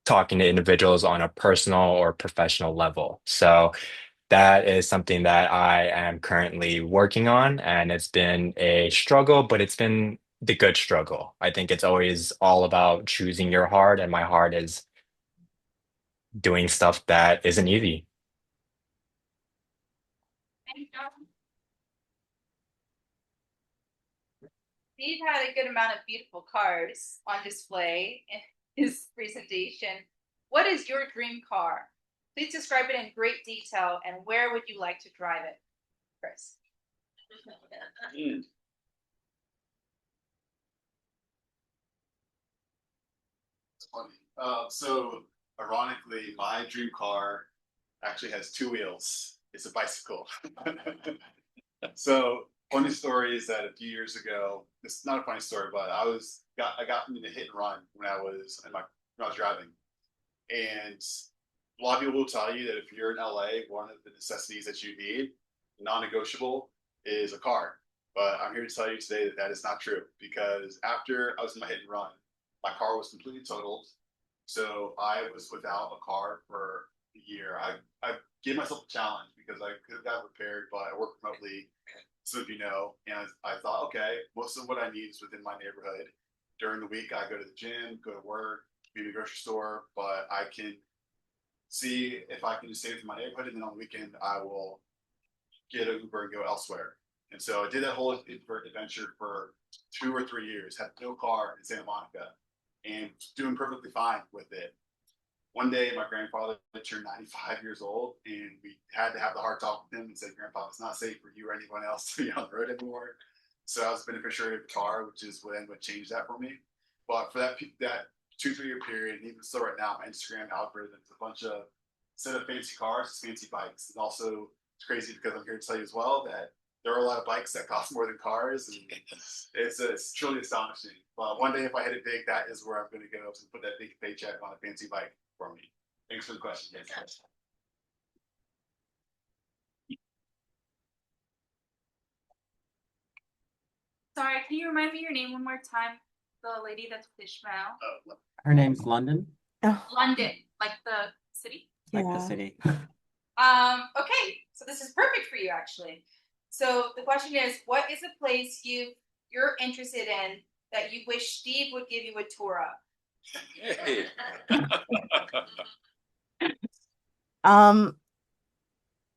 talking to individuals on a personal or professional level. So that is something that I am currently working on, and it's been a struggle, but it's been the good struggle. I think it's always all about choosing your heart, and my heart is doing stuff that isn't easy. Thank you, John. Steve had a good amount of beautiful cars on display in his presentation. What is your dream car? Please describe it in great detail and where would you like to drive it, Chris? It's funny. So ironically, my dream car actually has two wheels. It's a bicycle. So funny story is that a few years ago, it's not a funny story, but I got into hit and run when I was driving. And a lot of people will tell you that if you're in LA, one of the necessities that you need, non-negotiable, is a car. But I'm here to tell you today that that is not true because after I was in my hit and run, my car was completely totaled. So I was without a car for a year. I gave myself a challenge because I could have got repaired, but I work remotely, so if you know, and I thought, okay, most of what I need is within my neighborhood. During the week, I go to the gym, go to work, maybe a grocery store, but I can see if I can just stay within my neighborhood, and then on the weekend, I will get an Uber and go elsewhere. And so I did that whole adventure for 2 or 3 years, had no car in Santa Monica, and doing perfectly fine with it. One day, my grandfather turned 95 years old, and we had to have the hard talk with him and said, "Grandpa, it's not safe for you or anyone else to be on the road anymore." So I was a beneficiary of the car, which is what changed that for me. But for that 2 3 year period, and even still right now, my Instagram algorithm is a bunch of instead of fancy cars, it's fancy bikes. And also, it's crazy because I'm here to tell you as well that there are a lot of bikes that cost more than cars, and it's truly astonishing. But one day, if I hit it big, that is where I'm going to go to put that big paycheck on a fancy bike for me. Thanks for the question. Yes. Sorry, can you remind me your name one more time? The lady that's with Ishmael. Her name's London, Oh, London, like the city. like the yeah. city. Okay, so this is perfect for you actually. So the question is, what is a place you're interested in that you wish Steve would give you a tour of? Hey.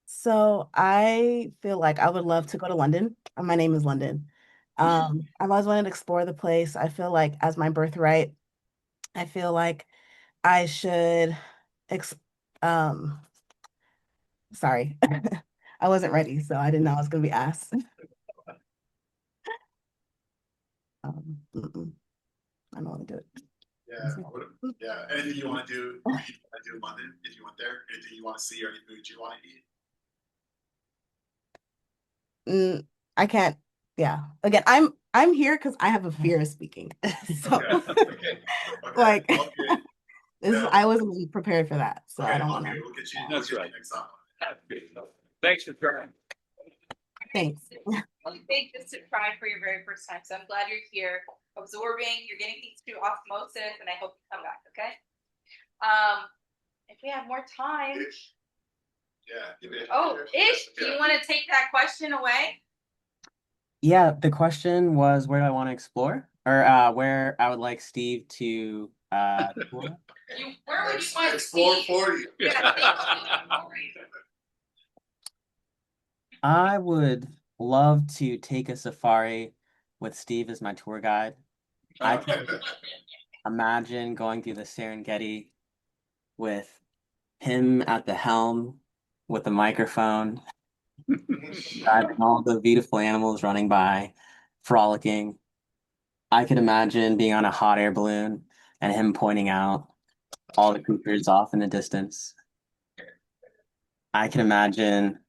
So I feel like I would love to go to London. My name is London. I've always wanted to explore the place. I feel like as my birthright, I feel like I should ex um sorry. I wasn't ready, so I didn't know I was gonna be asked. Mm-mm. I don't want to do it. Yeah. Anything you want to do, if you want to do in London, if you went there, anything you want to see or any food you want to eat. I can't. Yeah. Again, I'm here because I have a fear of speaking. So Okay. like Okay. I wasn't prepared for that. So I don't Okay, want to. we'll get you. That's we'll get right. you next time. Thanks for trying. Thanks. Really big just to try for your very first time. So I'm glad you're here, absorbing, you're getting things through osmosis, and I hope you come back, okay? If we have more time, Yeah. Oh, Ish, do you want to take that question away? Yeah, the question was where do I want to explore? Or where I would like Steve to tour? Where would you want Explore Steve? for you. I would love to take a safari with Steve as my tour guide. I can imagine going through the Serengeti with him at the helm with a microphone, driving all the beautiful animals running by, frolicking. I could imagine being on a hot air balloon and him pointing out all the creatures off in the distance. I can imagine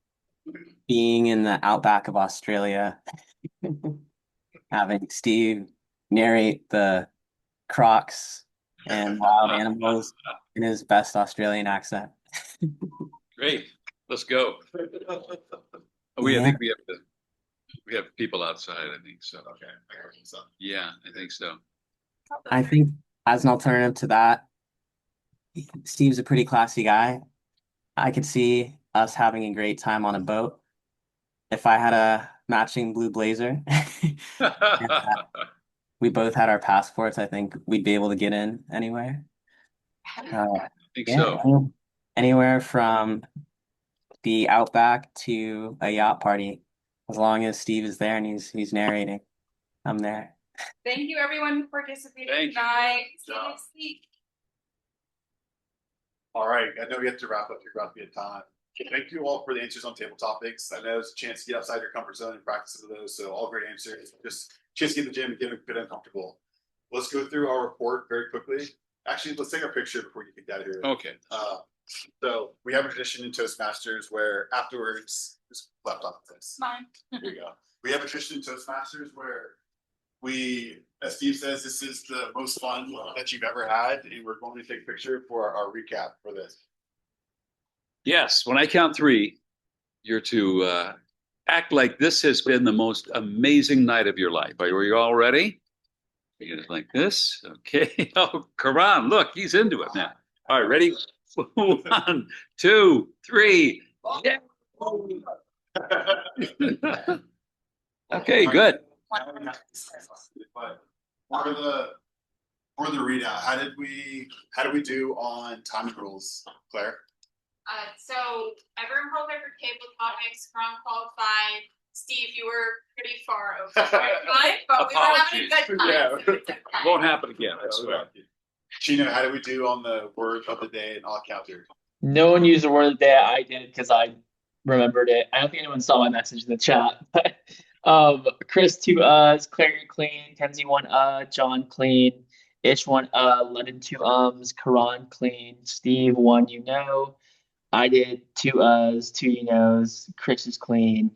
being in the outback of Australia, having Steve narrate the crocs and wild animals in his best Australian accent. Great, let's go. I think we have people outside, I think so. Okay, I heard you, so. Yeah, I think so. I think as an alternative to that, Steve's a pretty classy guy. I could see us having a great time on a boat. If I had a matching blue blazer, and we both had our passports, I think we'd be able to get in anywhere. I think Yeah, so. anywhere from the outback to a yacht party, as long as Steve is there and he's narrating, I'm there. Thank you, everyone, for participating Thank you. tonight. See you job. next week. All right, I know we have to wrap up here about the time. Thank you all for the answers on table topics. I know it's a chance to get outside your comfort zone and practice some of those. So all great answers. Just a chance to get in the gym and get a bit uncomfortable. Let's go through our report very quickly. Actually, let's take a picture before you get out of here. Okay. So we have a tradition in Toastmasters where afterwards, just left off this. Mine. Here we go. We have a tradition in Toastmasters where we, as Steve says, this is the most fun that you've ever had, and we're going to take a picture for our recap for this. Yes, when I count three, you're to act like this has been the most amazing night of your life. Are you all ready? You're gonna like this, okay? Oh, Karan, look, he's into it now. All right, ready? 1, 2, 3. Yeah. Okay, good. But for the readout, how did we do on timing rules, Claire? So everyone held their table topics, Karan qualified. Steve, you were pretty far over time, but we were having a good time. Yeah. So it's okay. Won't happen again, I swear. Chino, how did we do on the word of the day and all counter? No one used the word of the day. I did because I remembered it. I don't think anyone saw my message in the chat. But Chris 2 uhs, Claire clean, Kenzii 1 John clean, Ish 1 London 2 ums, Karan clean, Steve 1 you know. I did 2 uhs, 2 you knows, Chris is clean,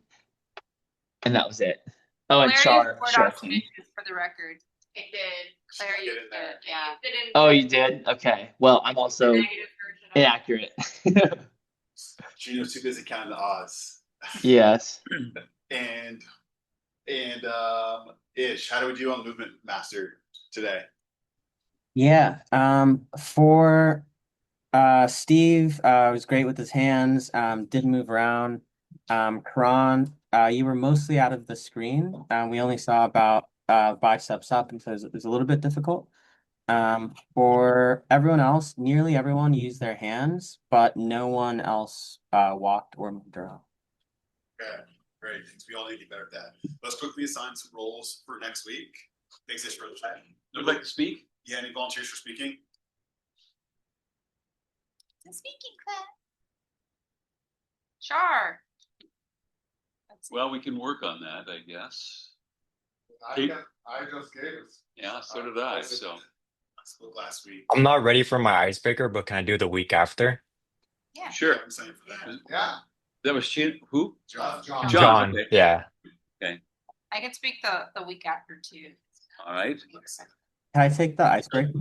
and that was it. Oh, and Char clean. For the record. It did. Claire, you did, yeah. It didn't. Oh, you did? Okay. Well, I'm also The negative version of it. inaccurate. Chino's too busy counting the odds. Yes. And Ish, how do we do on movement master today? Yeah, for Steve, was great with his hands, didn't move around. Karan, you were mostly out of the screen. We only saw about biceps up, and so it was a little bit difficult. For everyone else, nearly everyone used their hands, but no one else walked or moved around. Okay, great. We all need to get better at that. Let's quickly assign some roles for next week. Thanks, Ish, for the chat. Would like to speak? Yeah, any volunteers for speaking? Speaking class. Char. Well, we can work on that, I guess. I just gave it. Yeah, so did I, so. I spoke last week. I'm not ready for my icebreaker, but can I do the week after? Yeah. Sure. I'm saying for that. Yeah. That was who? John. John. Okay. Yeah. I can speak the week after too. All right. Can I take the icebreaker?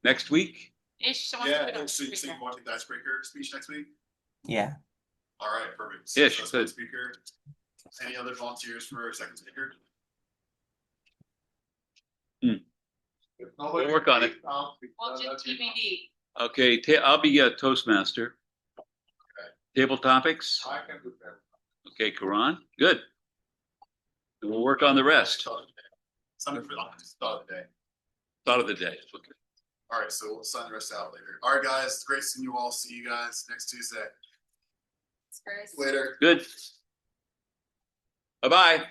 Next week? Ish, someone Yeah, put it on so you speaker. want to take the icebreaker speech next week? Yeah. All right, perfect. Ish, So that's good. one speaker. Any other volunteers for a second speaker? We'll work on it. Well, just TBD. Okay, I'll be a Toastmaster. Table topics? I can do that. Okay, Karan, good. We'll work on the rest. Something for the thought of the day. Thought of the day. Okay. All right, so we'll sign the rest out later. All right, guys, it's great seeing you all. See you guys next Tuesday. First. Later. Good. Bye-bye.